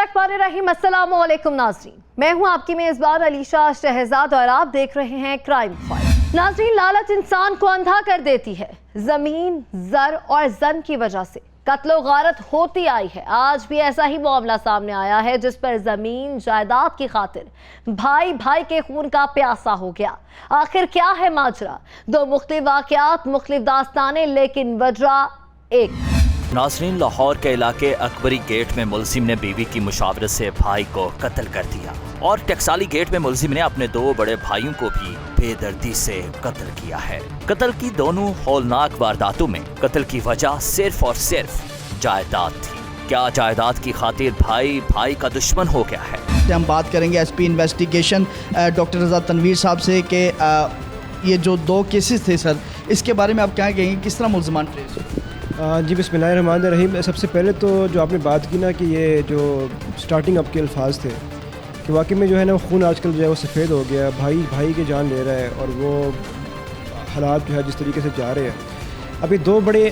बिस्मिल्लाहिर्रहमानिर्रहीम। अस्सलामु अलैकुम नाज़रीन, मैं हूं आपकी मेज़बान अलीशा शहजाद और आप देख रहे हैं क्राइम फाइल। नाज़रीन, लालच इंसान को अंधा कर देती है। ज़मीन, ज़र और जन की वजह से कत्लो गारत होती आई है। आज भी ऐसा ही मामला सामने आया है जिस पर ज़मीन जायदाद की खातिर भाई भाई के खून का प्यासा हो गया। आखिर क्या है माजरा? दो मुख्तलिफ वाक़यात, मुख्तलिफ दास्तानें, लेकिन वजह एक। नाज़रीन, लाहौर के इलाके अकबरी गेट में मुलजिम ने बीवी की मुशावरत से भाई को कत्ल कर दिया और टकसाली गेट में मुलजिम ने अपने दो बड़े भाइयों को भी बेदर्दी से कत्ल किया है। कत्ल की दोनों हौलनाक वारदातों में कत्ल की वजह सिर्फ और सिर्फ जायदाद थी। क्या जायदाद की खातिर भाई भाई का दुश्मन हो गया है? हम बात करेंगे एसपी इन्वेस्टिगेशन डॉक्टर रज़ा तनवीर साहब से कि ये जो दो केसेस थे सर, इसके बारे में आप क्या कहेंगे, किस तरह मुल्ज़िमान ट्रेस? जी बिस्मिल्लाहिर्रहमानिर्रहीम। सबसे पहले तो जो आपने बात की ना कि ये जो स्टार्टिंग अप के अल्फाज थे कि वाकई में जो है ना खून आजकल जो है वो सफ़ेद हो गया, भाई भाई की जान ले रहा है और वो हालात जो है जिस तरीके से जा रहे हैं। अभी दो बड़े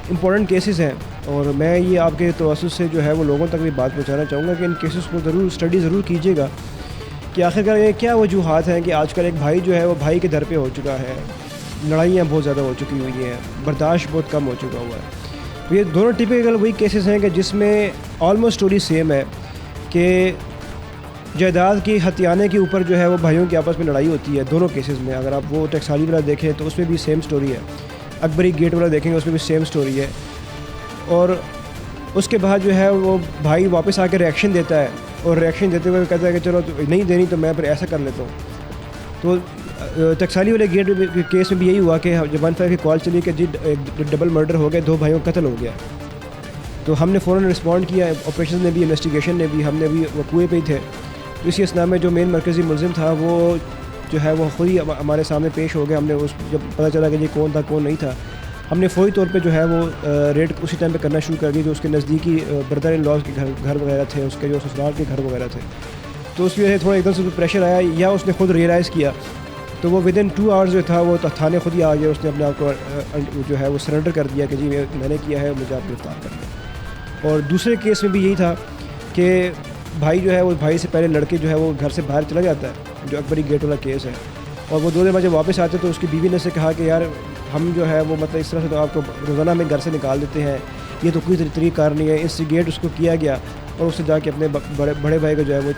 इंपॉर्टेंट केसेस हैं और मैं ये आपके तवज्जुह से जो है वो लोगों तक भी बात पहुँचाना चाहूँगा कि इन केसेस को ज़रूर स्टडी ज़रूर कीजिएगा कि आखिरकार ये क्या वजूहात हैं कि आजकल एक भाई जो है वो भाई के दर पे हो चुका है, लड़ाइयाँ बहुत ज़्यादा हो चुकी हुई हैं, बर्दाश्त बहुत कम हो चुका हुआ है। ये दोनों टिपिकल वही केसेस हैं कि जिसमें ऑलमोस्ट स्टोरी सेम है कि जायदाद की हथियाने के ऊपर जो है वो भाइयों की आपस में लड़ाई होती है दोनों केसेस में। अगर आप वो टकसाली वाला देखें तो उसमें भी सेम स्टोरी है, अकबरी गेट वाला देखेंगे उसमें भी सेम स्टोरी है। और उसके बाद जो है वो भाई वापस आके रिएक्शन देता है और रिएक्शन देते हुए कहता है कि चलो नहीं देनी तो मैं फिर ऐसा कर लेता हूँ। तो टकसाली वाले गेट केस में भी यही हुआ कि जब 15 की कॉल चली कि जी डबल मर्डर हो गया, दो भाइयों का कत्ल हो गया। तो हमने फ़ौरन रिस्पॉन्ड किया, ऑपरेशन ने भी, इन्वेस्टिगेशन ने भी, हमने भी वकूए पे ही थे। तो इसी असना में जो मेन मरकज़ी मुलजिम था वो जो है वो खुद ही हमारे सामने पेश हो गया। हमने उस जब पता चला कि ये कौन था कौन नहीं था, हमने फ़ौरी तौर पे जो है वो रेड उसी टाइम पे करना शुरू कर दी। जो उसके नज़दीकी ब्रदर इन लॉज के घर वगैरह थे, उसके जो ससुराल के घर वगैरह थे, तो उसकी वजह से थोड़ा एकदम से प्रेशर आया या उसने खुद रियलाइज़ किया तो वो विदिन 2 आवर्स जो था वो थाने खुद ही आ गया। उसने अपने आप को जो है वो सरेंडर कर दिया कि जी मैंने किया है, मुझे आप गिरफ्तार कर लें। और दूसरे केस में भी यही था कि भाई जो है वो भाई से पहले लड़के जो है वो घर से बाहर चला जाता है, जो अकबरी गेट वाला केस है। और वो 2 दिन बाद जब वापस आते तो उसकी बीवी ने से कहा कि यार हम जो है वो मतलब इस तरह से तो आपको रोज़ाना में घर से निकाल देते हैं, ये तो कोई तरीक़ाकार नहीं है। इंस्टिगेट उसको किया गया और उससे जाके अपने बड़े भाई को जो है वो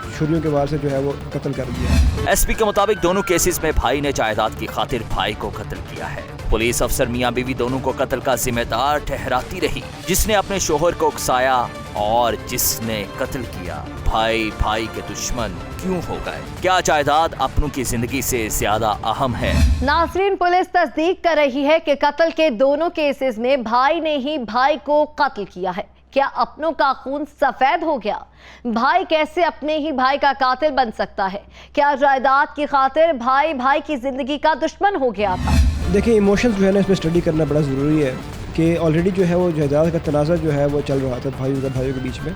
छुरियों के वार से जो है वो कत्ल कर दिया। एसपी के मुताबिक दोनों केसेस में भाई ने जायदाद की खातिर भाई को कत्ल किया है। पुलिस अफसर मियां बीवी दोनों को कत्ल का जिम्मेदार ठहराती रही। जिसने अपने शोहर को उकसाया और जिसने कत्ल किया, भाई भाई के दुश्मन क्यों हो गए? क्या जायदाद अपनों की जिंदगी से ज्यादा अहम है? नाज़रीन, पुलिस तस्दीक कर रही है कि कत्ल के दोनों केसेस में भाई ने ही भाई को कत्ल किया है। क्या अपनों का खून सफेद हो गया? भाई कैसे अपने ही भाई का कातिल बन सकता है? क्या जायदाद की खातिर भाई भाई की जिंदगी का दुश्मन हो गया था? देखिए, इमोशंस जो है ना इसमें स्टडी करना बड़ा ज़रूरी है कि ऑलरेडी जो है वो जायदाद का तनाज़ा जो है वो चल रहा था भाइयों के बीच में।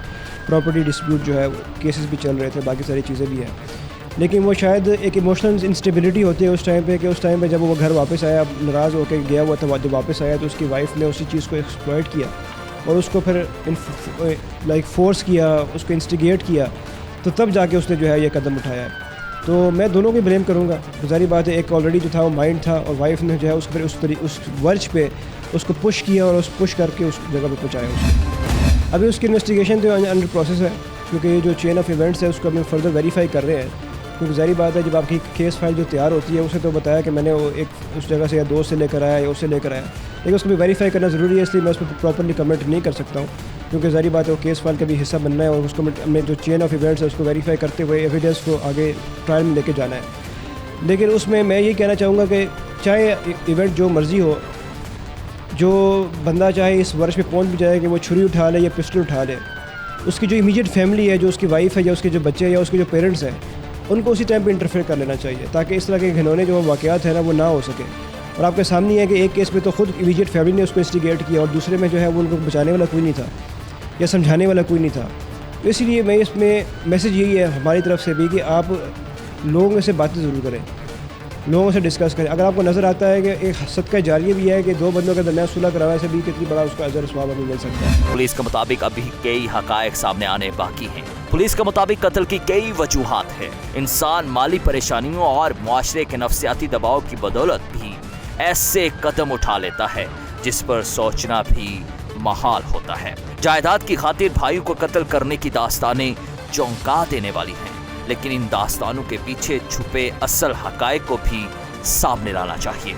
प्रॉपर्टी डिस्प्यूट जो है केसेस भी चल रहे थे, बाकी सारी चीज़ें भी हैं। लेकिन वो शायद एक इमोशनल इंस्टेबिलिटी होती है उस टाइम पे कि उस टाइम पे जब वो घर वापस आया, नाराज़ होकर गया हुआ था, जब वापस आया तो उसकी वाइफ ने उसी चीज़ को एक्सप्लॉइट किया और उसको फिर लाइक फोर्स किया, उसको इंस्टिगेट किया, तो तब जाके उसने जो है ये कदम उठाया है। तो मैं दोनों को ब्लेम करूँगा। ज़ाहिर बात है, एक ऑलरेडी जो था वो माइंड था और वाइफ ने जो है उसको फिर उस वर्च पे उसको पुश किया और उस पुश करके उस जगह पे पहुँचाया उसको। अभी उसकी इन्वेस्टिगेशन तो अंडर प्रोसेस है क्योंकि ये जो चेन ऑफ इवेंट्स है उसको हम फर्दर वेरीफाई कर रहे हैं। क्योंकि ज़ाहिर बात है, जब आपकी केस फाइल जो तैयार होती है उसे तो बताया कि मैंने वो एक उस जगह से या दोस्त से लेकर आया या उससे लेकर आया, लेकिन उसको भी वेरीफाई करना ज़रूरी है, इसलिए मैं उस पर प्रॉपर्ली कमेंट नहीं कर सकता हूँ। क्योंकि ज़ाहिर बात है वो केस फाइल का भी हिस्सा बनना है और उसको हमें जो चेन ऑफ इवेंट्स है उसको वेरीफाई करते हुए एविडेंस को आगे ट्रायल में लेके जाना है। लेकिन उसमें मैं ये कहना चाहूँगा कि चाहे इवेंट जो मर्ज़ी हो, जो बंदा चाहे इस वर्ष में पहुँच भी जाए कि वो छुरी उठा ले या पिस्टल उठा ले, उसकी जो इमीडिएट फैमिली है, जो उसकी वाइफ है या उसके जो बच्चे हैं या उसके जो पेरेंट्स हैं, उनको उसी टाइम पे इंटरफेयर कर लेना चाहिए ताकि इस तरह के घिनौने जो वाक़यात हैं ना वो ना हो सके। और आपके सामने है कि एक केस में तो खुद इमीडिएट फैमिली ने उसको इंस्टिगेट किया और दूसरे में जो है वो उनको बचाने वाला कोई नहीं था या समझाने वाला कोई नहीं था। तो इसलिए मैं इसमें मैसेज यही है हमारी तरफ से भी कि आप लोगों से बातें ज़रूर करें। लोगों से डिस्कस करें। अगर आपको नज़र आता है कि एक सदका जारिया भी है कि दो बंदों के दरमियान सुलह करवाने से भी कितनी बड़ा उसका अजर स्वाब हमें मिल सकता है। पुलिस के मुताबिक अभी कई हकायक सामने आने बाकी हैं। पुलिस के मुताबिक कत्ल की कई वजूहात है। इंसान माली परेशानियों और मुआशरे के नफ्सियाती दबाव की बदौलत भी ऐसे कदम उठा लेता है जिस पर सोचना भी महाल होता है। जायदाद की खातिर भाइयों को कत्ल करने की दास्तानें चौंका देने वाली हैं, लेकिन इन दास्तानों के पीछे छुपे असल हकायक को भी सामने लाना चाहिए।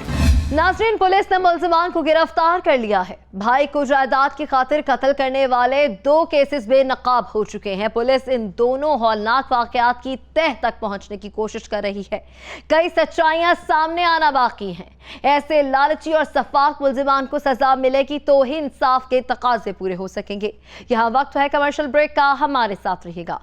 नाज़रीन, पुलिस ने मुल्ज़िमान को गिरफ्तार कर लिया है। भाई को जायदाद की खातिर कत्ल करने वाले 2 केसेस बेनकाब हो चुके हैं। पुलिस इन दोनों हौलनाक वाकयात की तह तक पहुंचने की कोशिश कर रही है। कई सच्चाइयां सामने आना बाकी हैं। ऐसे लालची और सफाक मुल्ज़िमान को सजा मिलेगी तो ही इंसाफ के तकाजे पूरे हो सकेंगे। यहाँ वक्त है कमर्शियल ब्रेक का, हमारे साथ रहिएगा।